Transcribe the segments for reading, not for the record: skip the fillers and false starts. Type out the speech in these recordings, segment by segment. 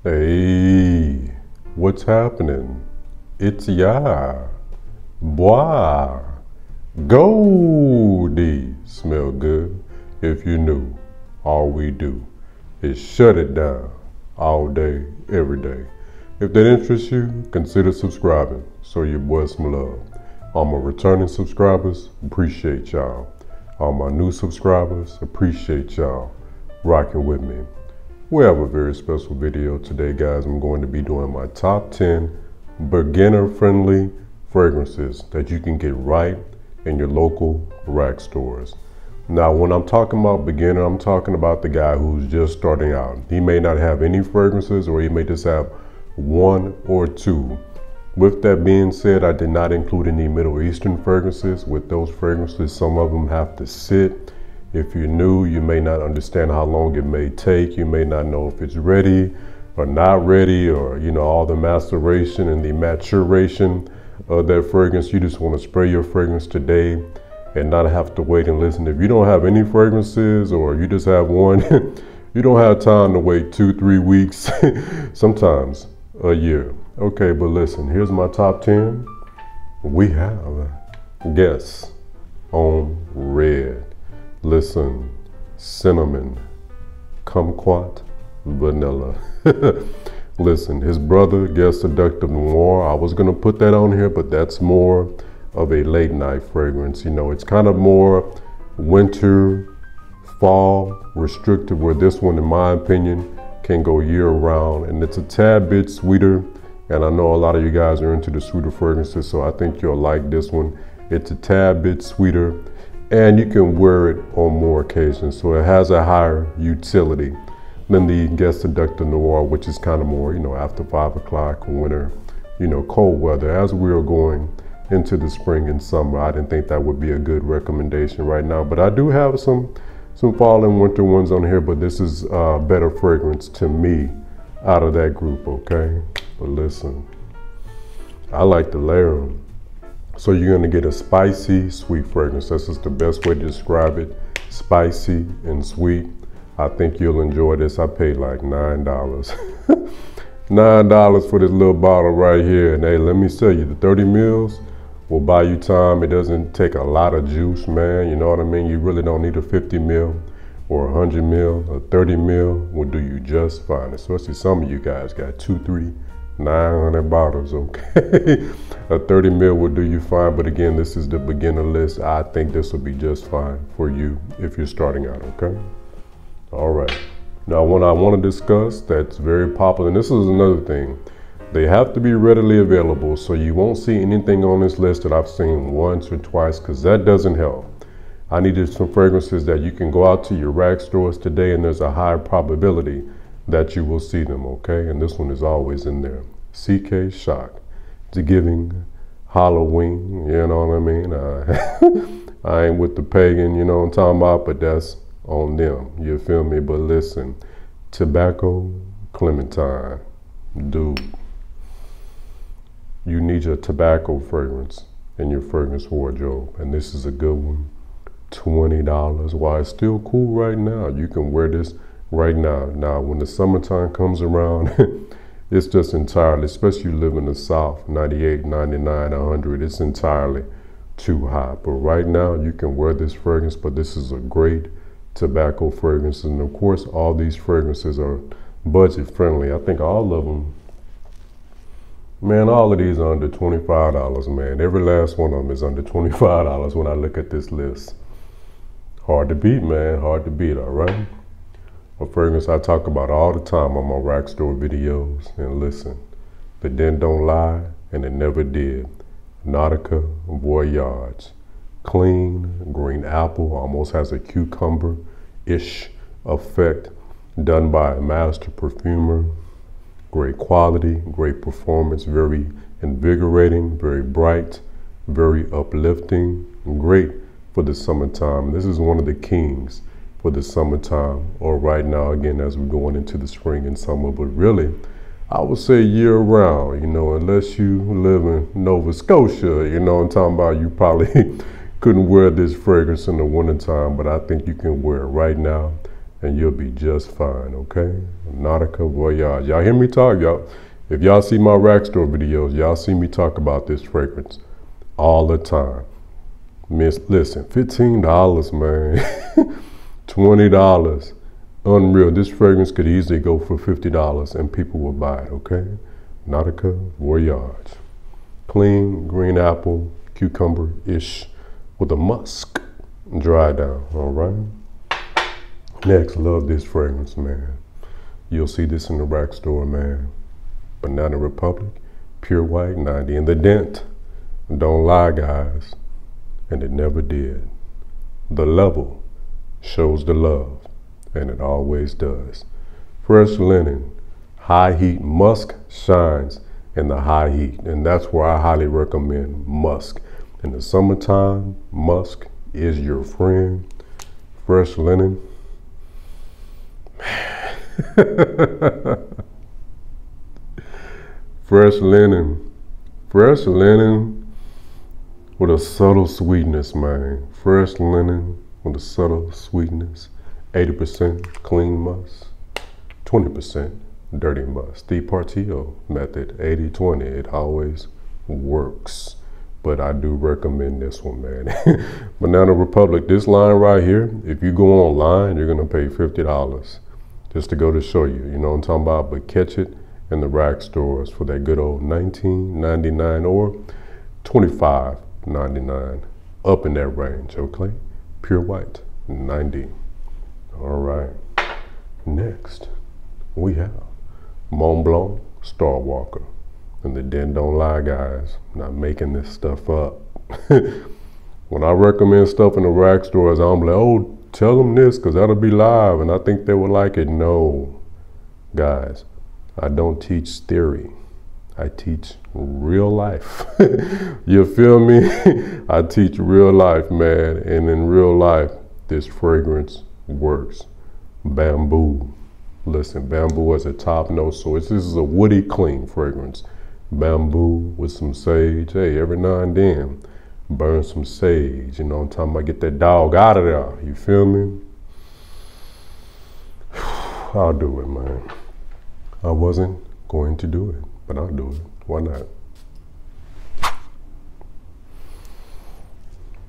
Hey, what's happening? It's ya, boy, Goldie. Smell good. If you knew, all we do is shut it down all day, every day. If that interests you, consider subscribing so your boy some love. All my returning subscribers, appreciate y'all. All my new subscribers, appreciate y'all rocking with me. We have a very special video today, guys. I'm going to be doing my top 10 beginner-friendly fragrances that you can get right in your local rack stores. Now, when I'm talking about beginner, I'm talking about the guy who's just starting out. He may not have any fragrances, or he may just have one or two. With that being said, I did not include any Middle Eastern fragrances. With those fragrances, some of them have to sit. If you're new, you may not understand how long it may take. You may not know if it's ready or not ready, or all the maceration and the maturation of that fragrance. You just want to spray your fragrance today and not have to wait and listen. If you don't have any fragrances, or you just have one, you don't have time to wait 2-3 weeks, sometimes a year. Okay, but listen, here's my top 10. We have Guess on Red. Listen, cinnamon, kumquat, vanilla. Listen, his brother, Guess Seductive Noir. I was gonna put that on here, but that's more of a late night fragrance. It's kind of more winter, fall restrictive, where this one, in my opinion, can go year round. And it's a tad bit sweeter. And I know a lot of you guys are into the sweeter fragrances, so I think you'll like this one. It's a tad bit sweeter, and you can wear it on more occasions. So it has a higher utility than the Guess Seductive Noir, which is kind of more, after 5 o'clock, winter, cold weather. As we are going into the spring and summer, I didn't think that would be a good recommendation right now. But I do have some fall and winter ones on here, but this is better fragrance to me out of that group, okay? But listen, I like to layer them. So you're gonna get a spicy, sweet fragrance. That's just the best way to describe it. Spicy and sweet. I think you'll enjoy this. I paid like $9. $9 for this little bottle right here. And hey, let me tell you, the 30 mils will buy you time. It doesn't take a lot of juice, man. You know what I mean? You really don't need a 50 mil or 100 mil. A 30 mil will do you just fine. Especially some of you guys got 2, 3, 900 bottles, okay? A 30 mil will do you fine, but again, this is the beginner list. I think this will be just fine for you if you're starting out, okay? All right. Now, what I want to discuss that's very popular, and this is another thing, they have to be readily available, so you won't see anything on this list that I've seen once or twice, because that doesn't help. I needed some fragrances that you can go out to your rack stores today, and there's a high probability that you will see them, okay? And this one is always in there. CK Shock. It's giving Halloween, you know what I mean? I ain't with the pagan, you know what I'm talking about, but that's on them, you feel me? But listen, Tobacco Clementine. Dude, you need your tobacco fragrance in your fragrance wardrobe, and this is a good one. $20. Why, it's still cool right now. You can wear this right now. Now, when the summertime comes around, it's just entirely, especially you live in the South, 98, 99, 100, it's entirely too hot. But right now, you can wear this fragrance, but this is a great tobacco fragrance. And of course, all these fragrances are budget friendly. I think all of them, man, all of these are under $25, man. Every last one of them is under $25 when I look at this list. Hard to beat, man, hard to beat, all right? A fragrance I talk about all the time on my rack store videos. And listen, the dent don't lie, and it never did. Nautica Voyage. Clean, green apple, almost has a cucumber-ish effect, done by a master perfumer. Great quality, great performance, very invigorating, very bright, very uplifting, great for the summertime. This is one of the kings for the summertime, or right now, again, as we're going into the spring and summer. But really, I would say year round, unless you live in Nova Scotia, I'm talking about, you probably couldn't wear this fragrance in the wintertime, but I think you can wear it right now and you'll be just fine, okay? Nautica Voyage. Y'all hear me talk, y'all? If y'all see my rack store videos, y'all see me talk about this fragrance all the time. Miss, listen, $15, man. $20. Unreal. This fragrance could easily go for $50 and people will buy it, okay? Nautica Voyage. Clean, green apple, cucumber-ish with a musk. Dry down, all right? Next, love this fragrance, man. You'll see this in the rack store, man. Banana Republic, Pure White 90 in the dent. Don't lie, guys. And it never did. The level shows the love, and it always does. Fresh linen, high heat. Musk shines in the high heat, and that's where I highly recommend musk. In the summertime, musk is your friend. Fresh linen. Fresh linen. Fresh linen with a subtle sweetness, man. Fresh linen with a subtle sweetness. 80% clean musk, 20% dirty musk. The Partio method, 80-20. It always works. But I do recommend this one, man. Banana Republic, this line right here, if you go online, you're gonna pay $50 just to go to show you. You know what I'm talking about? But catch it in the rack stores for that good old $19.99 or $25.99, up in that range, okay? Pure White, 90. All right. Next, we have Mont Blanc Star Walker. And the den don't lie, guys. I'm not making this stuff up. When I recommend stuff in the rack stores, I'm like, oh, tell them this because that'll be live and I think they will like it. No, guys, I don't teach theory. I teach real life. You feel me? I teach real life, man. And in real life, this fragrance works. Bamboo. Listen, bamboo is a top note, so this is a woody clean fragrance. Bamboo with some sage. Hey, every now and then, burn some sage. You know what I'm talking about? Get that dog out of there. You feel me? I'll do it, man. I wasn't going to do it, but I'll do it. Why not?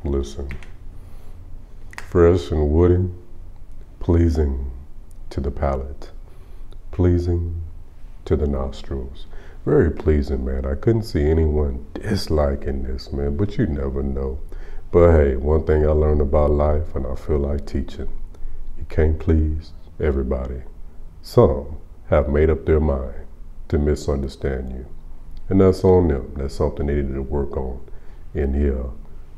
Listen. Fresh and woody, pleasing to the palate, pleasing to the nostrils. Very pleasing, man. I couldn't see anyone disliking this, man, but you never know. But hey, one thing I learned about life, and I feel like teaching, you can't please everybody. Some have made up their mind to misunderstand you, and that's on them. That's something they need to work on in here.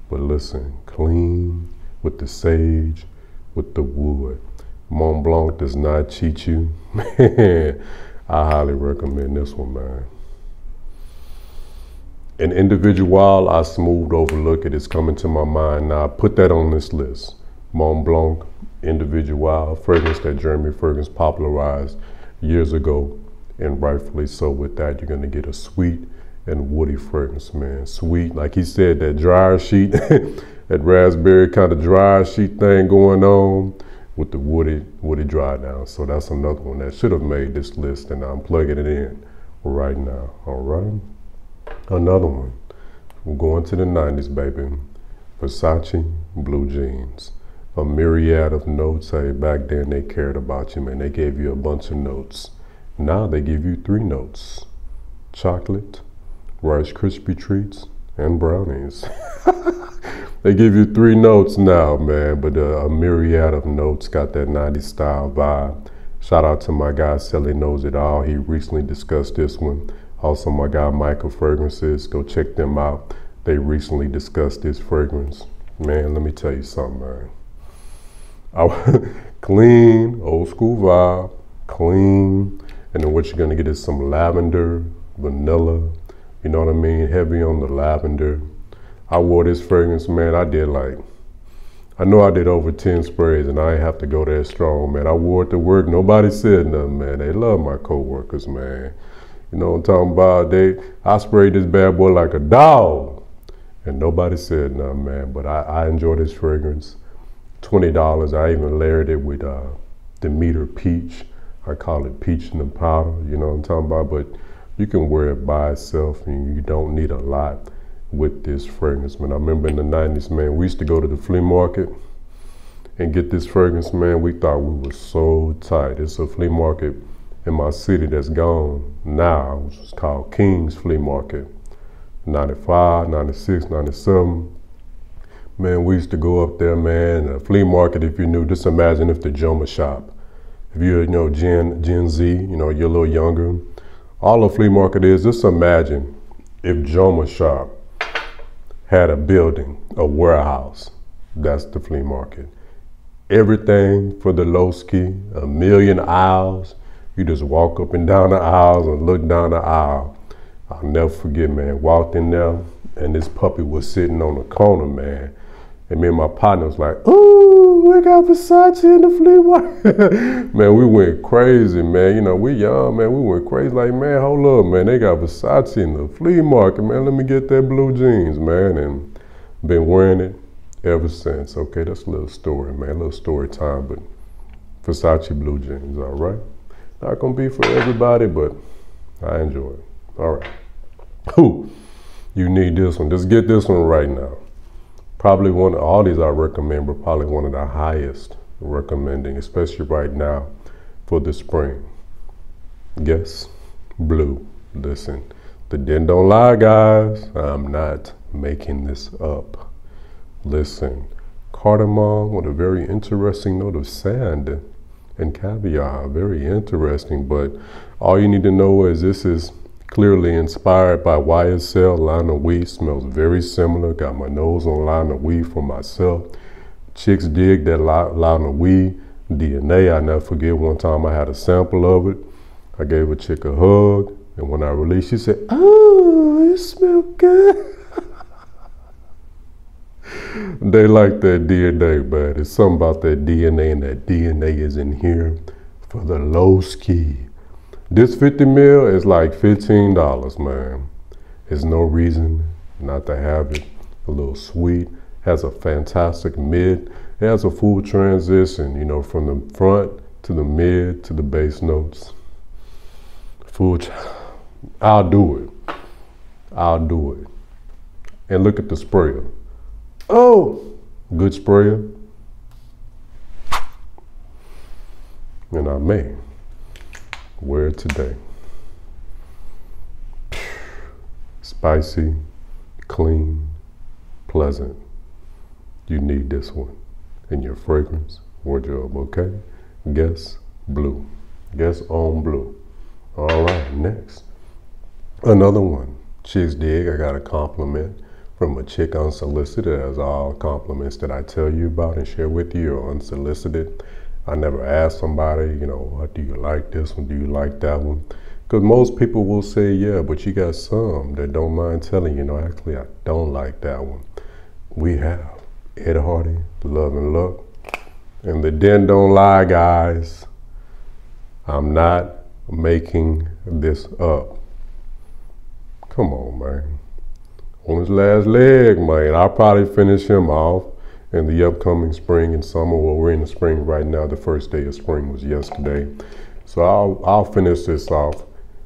But listen, clean with the sage, with the wood. Mont Blanc does not cheat you. Man, I highly recommend this one, man. An Individual, I smoothed overlook it. It's coming to my mind now. I put that on this list. Mont Blanc, Individual, fragrance that Jeremy Fragrance popularized years ago, and rightfully so. With that, you're gonna get a sweet and woody fragrance, man. Sweet, like he said, that dryer sheet, that raspberry kind of dryer sheet thing going on with the woody dry down. So that's another one that should have made this list, and I'm plugging it in right now, all right? Another one, we're going to the 90s, baby. Versace Blue Jeans. A myriad of notes. Hey, back then they cared about you, man. They gave you a bunch of notes. Now they give you 3 notes. Chocolate, Rice Krispie treats, and brownies. They give you 3 notes now, man, but a myriad of notes. Got that 90s style vibe. Shout out to my guy, Sally Knows It All. He recently discussed this one. Also, my guy, Michael Fragrances. Go check them out. They recently discussed this fragrance. Man, let me tell you something, man. Clean, old school vibe, clean. And then what you're gonna get is some lavender, vanilla, you know what I mean? Heavy on the lavender. I wore this fragrance, man. I know I did over 10 sprays, and I ain't have to go that strong, man. I wore it to work. Nobody said nothing, man. They love my co-workers, man. You know what I'm talking about? I sprayed this bad boy like a dog, and nobody said nothing, man. But I enjoy this fragrance. $20. I even layered it with Demeter Peach. I call it peach in the powder, you know what I'm talking about? But you can wear it by itself and you don't need a lot with this fragrance, man. I remember in the 90s, man, we used to go to the flea market and get this fragrance, man. We thought we were so tight. It's a flea market in my city that's gone now, which is called King's Flea Market. 95, 96, 97. Man, we used to go up there, man. The flea market, if you knew, just imagine if the Joma shop. If you're, you know, Gen Z, you know, you're a little younger. All a flea market is, just imagine if Joma shop had a building, a warehouse. That's the flea market. Everything for the low ski, 1,000,000 aisles. You just walk up and down the aisles and look down the aisle. I'll never forget, man, walked in there and this puppy was sitting on the corner, man. And me and my partner was like, ooh, we got Versace in the flea market. Man, we went crazy, man. You know, we young, man. We went crazy like, man, hold up, man. They got Versace in the flea market, man. Let me get that blue jeans, man. And been wearing it ever since. Okay, that's a little story, man. A little story time, but Versace blue jeans, all right? Not gonna be for everybody, but I enjoy it. All right. Who? You need this one. Just get this one right now. Probably one of all these I recommend, but probably one of the highest recommending, especially right now for the spring. Guess? Blue. Listen, the den don't lie, guys. I'm not making this up. Listen, cardamom with a very interesting note of sand and caviar. Very interesting, but all you need to know is this is clearly inspired by YSL Lana Weave. Smells very similar. Got my nose on Lana Weave for myself. Chicks dig that Lana Weave DNA. I never forget one time I had a sample of it. I gave a chick a hug, and when I released, she said, oh, it smells good. They like that DNA, but it's something about that DNA, and that DNA is in here for the low ski. This 50 mil is like $15, man. There's no reason not to have it. A little sweet, has a fantastic mid. It has a full transition, you know, from the front to the mid to the bass notes. I'll do it. I'll do it. And look at the sprayer. Oh, good sprayer. And I may wear it today. Spicy, clean, pleasant. You need this one in your fragrance wardrobe, okay? Guess blue. Guess on blue. All right, next. Another one. Chicks dig. I got a compliment from a chick unsolicited, as all compliments that I tell you about and share with you are unsolicited. I never ask somebody, you know, do you like this one? Do you like that one? Because most people will say, yeah, but you got some that don't mind telling you, no, actually, I don't like that one. We have Ed Hardy, Love and Luck. And the den don't lie, guys. I'm not making this up. Come on, man. On his last leg, man. I'll probably finish him off in the upcoming spring and summer. Well, we're in the spring right now. The first day of spring was yesterday. So I'll finish this off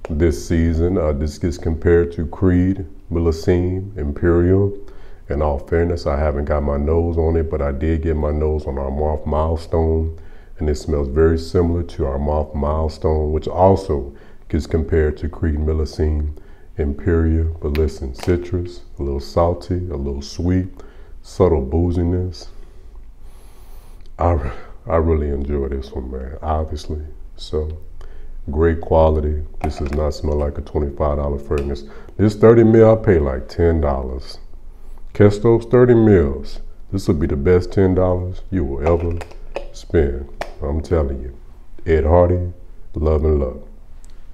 this season. This gets compared to Creed, Millesime, Imperial. In all fairness, I haven't got my nose on it, but I did get my nose on our Moth Milestone. And it smells very similar to our Moth Milestone, which also gets compared to Creed, Millesime, Imperial. But listen, citrus, a little salty, a little sweet, subtle booziness. I really enjoy this one, man, obviously. So, great quality. This does not smell like a $25 fragrance. This 30 mil, I pay like $10. Kestos 30 mils. This will be the best $10 you will ever spend. I'm telling you. Ed Hardy, Love and Luck.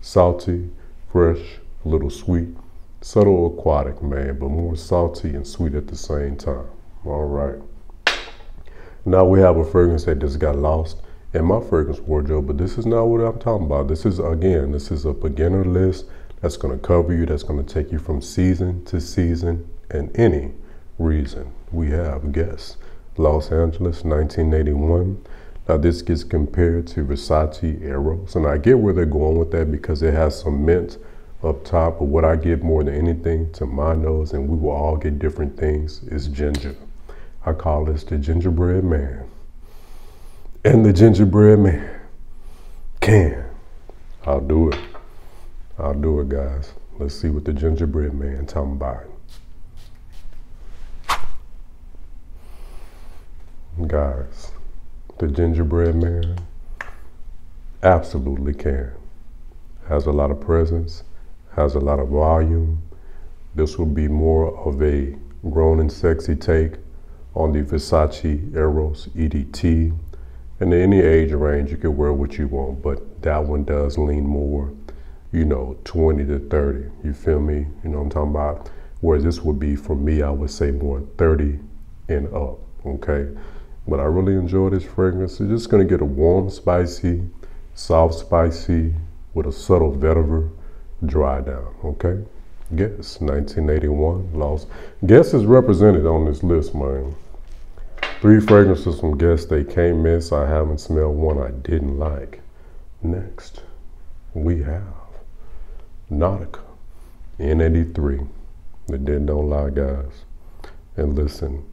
Salty, fresh, a little sweet, subtle aquatic, man, but more salty and sweet at the same time. All right. Now we have a fragrance that just got lost in my fragrance wardrobe, but this is not what I'm talking about. This is, again, this is a beginner list that's going to cover you, that's going to take you from season to season and any reason. We have, guess, Los Angeles, 1981. Now this gets compared to Versace Eros, and I get where they're going with that because it has some mint up top, but what I get more than anything to my nose, and we will all get different things, is ginger. I call this the gingerbread man. And the gingerbread man can. I'll do it. I'll do it, guys. Let's see what the gingerbread man talking about. Guys, the gingerbread man absolutely can. Has a lot of presence, has a lot of volume. This will be more of a grown and sexy take on the Versace Eros EDT. And in any age range, you can wear what you want, but that one does lean more, 20 to 30. You feel me? You know what I'm talking about? Whereas this would be, for me, I would say more 30 and up, okay? But I really enjoy this fragrance. It's just gonna get a warm, spicy, soft, spicy, with a subtle vetiver dry down, okay? Guess, 1981, Lost. Guess is represented on this list, man. 3 fragrances from Guess they can't miss. I haven't smelled one I didn't like. Next, we have Nautica, N83. The dead don't lie, guys. And listen,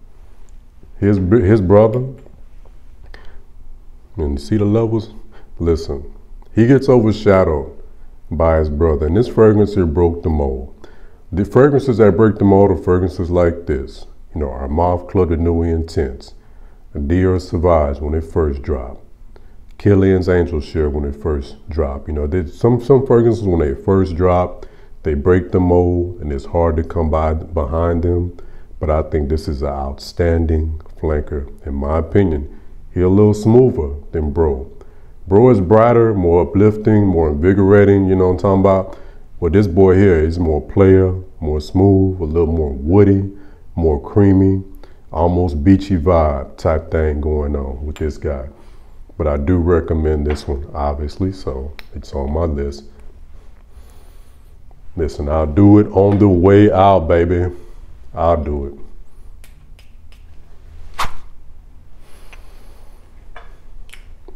his brother, and see the levels? Listen, he gets overshadowed by his brother, and this fragrance here broke the mold. The fragrances that break the mold are fragrances like this. Our Mauve Club de Nuit Intense, Dior Sauvage when it first dropped, Kilian's Angel Share when it first dropped. Some fragrances when they first drop, they break the mold and it's hard to come behind them. But I think this is an outstanding flanker, in my opinion. He's a little smoother than Bro. Bro is brighter, more uplifting, more invigorating, you know what I'm talking about? Well, this boy here is more player, more smooth, a little more woody, more creamy, almost beachy vibe type thing going on with this guy. But I do recommend this one, obviously, so it's on my list. Listen, I'll do it on the way out, baby. I'll do it.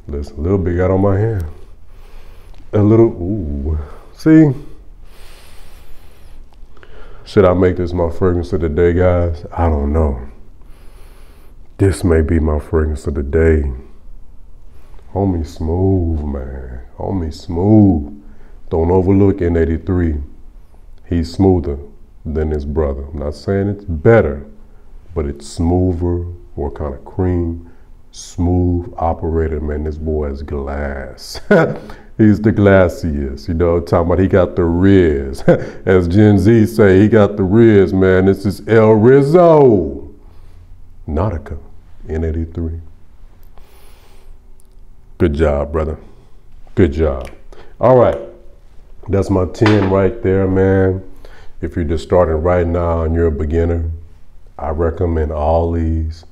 Listen, a little bit got on my hand. A little, ooh. See? Should I make this my fragrance of the day, guys? I don't know. This may be my fragrance of the day. Homie smooth, man. Homie smooth. Don't overlook N83. He's smoother than his brother. I'm not saying it's better, but it's smoother, more kind of cream, smooth operator. Man, this boy is glass. He's the glassiest, talking about he got the Riz. As Gen Z say, he got the Riz, man. This is El Rizzo. Nautica, N83. Good job, brother. Good job. All right, that's my 10 right there, man. If you're just starting right now and you're a beginner, I recommend all these.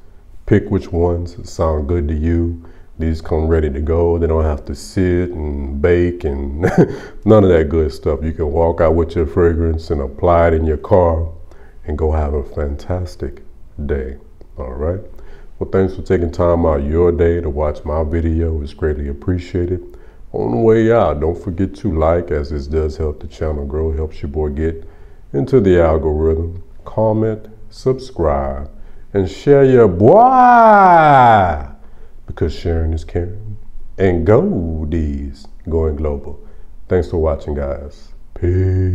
Pick which ones sound good to you. These come ready to go. They don't have to sit and bake and none of that good stuff. You can walk out with your fragrance and apply it in your car and go have a fantastic day. All right. Well, thanks for taking time out your day to watch my video. It's greatly appreciated. On the way out, don't forget to like, as this does help the channel grow, helps your boy get into the algorithm. Comment, subscribe, and share your boy, because sharing is caring. And goldies going global. Thanks for watching, guys. Peace.